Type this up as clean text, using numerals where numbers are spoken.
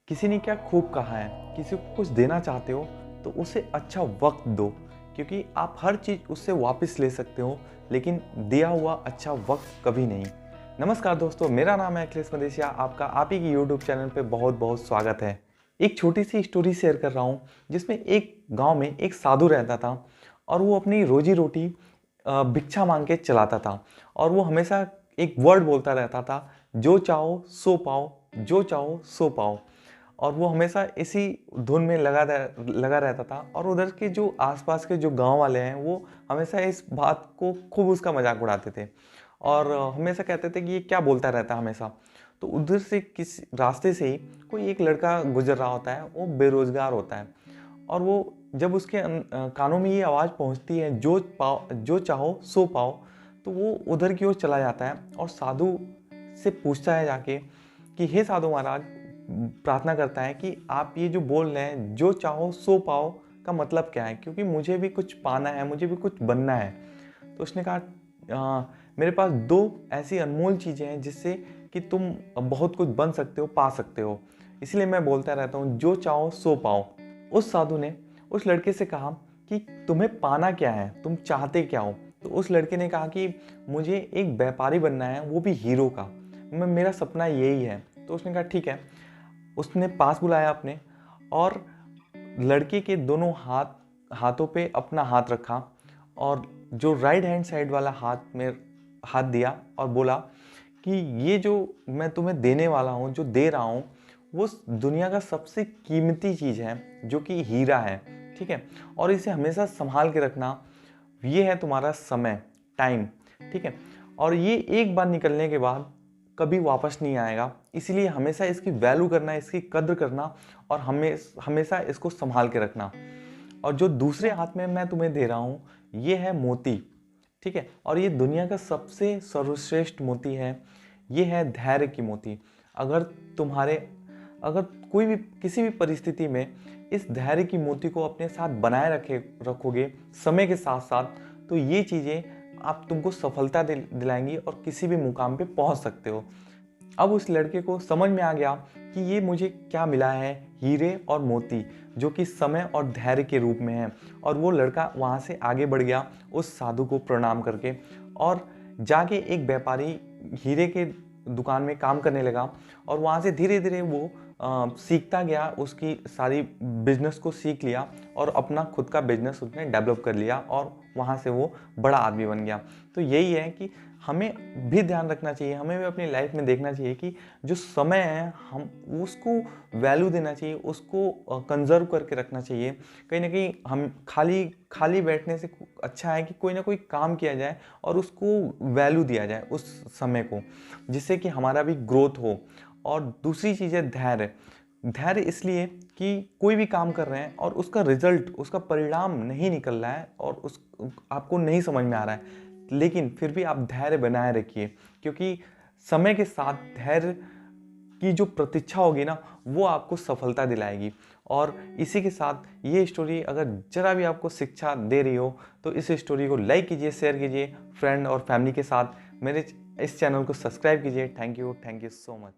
किसी ने क्या खूब कहा है, किसी को कुछ देना चाहते हो तो उसे अच्छा वक्त दो, क्योंकि आप हर चीज़ उससे वापस ले सकते हो, लेकिन दिया हुआ अच्छा वक्त कभी नहीं। नमस्कार दोस्तों, मेरा नाम है अखिलेश मदेशिया। आपका आप ही की यूट्यूब चैनल पे बहुत बहुत स्वागत है। एक छोटी सी स्टोरी शेयर कर रहा हूँ, जिसमें एक गांव में एक साधु रहता था और वो अपनी रोजी रोटी भिक्षा मांग के चलाता था। और वो हमेशा एक वर्ड बोलता रहता था, जो चाहो सो पाओ, जो चाहो सो पाओ। और वो हमेशा इसी धुन में लगा रहता था। और उधर के जो आसपास के जो गांव वाले हैं वो हमेशा इस बात को खूब उसका मजाक उड़ाते थे और हमेशा कहते थे कि ये क्या बोलता रहता है हमेशा। तो उधर से किस रास्ते से ही कोई एक लड़का गुजर रहा होता है, वो बेरोजगार होता है। और वो जब उसके कानों में ये आवाज़ पहुंचती है, जो चाहो सो पाओ, तो वो उधर की ओर चला जाता है और साधु से पूछता है जाके कि हे साधु महाराज, प्रार्थना करता है कि आप ये जो बोल रहे हैं जो चाहो सो पाओ का मतलब क्या है, क्योंकि मुझे भी कुछ पाना है, मुझे भी कुछ बनना है। तो उसने कहा, मेरे पास दो ऐसी अनमोल चीज़ें हैं जिससे कि तुम बहुत कुछ बन सकते हो, पा सकते हो, इसलिए मैं बोलता रहता हूँ जो चाहो सो पाओ। उस साधु ने उस लड़के से कहा कि तुम्हें पाना क्या है, तुम चाहते क्या हो। तो उस लड़के ने कहा कि मुझे एक व्यापारी बनना है, वो भी हीरो का, मेरा सपना यही है। तो उसने कहा ठीक है। उसने पास बुलाया अपने और लड़के के दोनों हाथों पे अपना हाथ रखा और जो राइट हैंड साइड वाला हाथ में हाथ दिया और बोला कि ये जो मैं तुम्हें देने वाला हूँ, जो दे रहा हूँ, वो दुनिया का सबसे कीमती चीज़ है, जो कि हीरा है। ठीक है, और इसे हमेशा संभाल के रखना। ये है तुम्हारा समय, टाइम। ठीक है, और ये एक बार निकलने के बाद कभी वापस नहीं आएगा, इसीलिए हमेशा इसकी वैल्यू करना, इसकी कद्र करना और हमेशा इसको संभाल के रखना। और जो दूसरे हाथ में मैं तुम्हें दे रहा हूँ, ये है मोती। ठीक है, और ये दुनिया का सबसे सर्वश्रेष्ठ मोती है, ये है धैर्य की मोती। अगर तुम्हारे अगर कोई भी किसी भी परिस्थिति में इस धैर्य की मोती को अपने साथ बनाए रखोगे समय के साथ साथ, तो ये चीज़ें आप तुमको सफलता दिलाएंगी और किसी भी मुकाम पे पहुंच सकते हो। अब उस लड़के को समझ में आ गया कि ये मुझे क्या मिला है, हीरे और मोती, जो कि समय और धैर्य के रूप में है। और वो लड़का वहाँ से आगे बढ़ गया उस साधु को प्रणाम करके और जाके एक व्यापारी हीरे के दुकान में काम करने लगा। और वहाँ से धीरे धीरे वो सीखता गया, उसकी सारी बिजनेस को सीख लिया और अपना खुद का बिजनेस उसने डेवलप कर लिया और वहाँ से वो बड़ा आदमी बन गया। तो यही है कि हमें भी ध्यान रखना चाहिए, हमें भी अपनी लाइफ में देखना चाहिए कि जो समय है हम उसको वैल्यू देना चाहिए, उसको कंजर्व करके रखना चाहिए। कहीं ना कहीं हम खाली खाली बैठने से अच्छा है कि कोई ना कोई काम किया जाए और उसको वैल्यू दिया जाए उस समय को, जिससे कि हमारा भी ग्रोथ हो। और दूसरी चीज़ है धैर्य। धैर्य इसलिए कि कोई भी काम कर रहे हैं और उसका रिजल्ट, उसका परिणाम नहीं निकल रहा है और उस आपको नहीं समझ में आ रहा है, लेकिन फिर भी आप धैर्य बनाए रखिए, क्योंकि समय के साथ धैर्य की जो प्रतीक्षा होगी ना, वो आपको सफलता दिलाएगी। और इसी के साथ ये स्टोरी अगर जरा भी आपको शिक्षा दे रही हो, तो इस स्टोरी को लाइक कीजिए, शेयर कीजिए फ्रेंड और फैमिली के साथ। मेरे इस चैनल को सब्सक्राइब कीजिए। Thank you so much.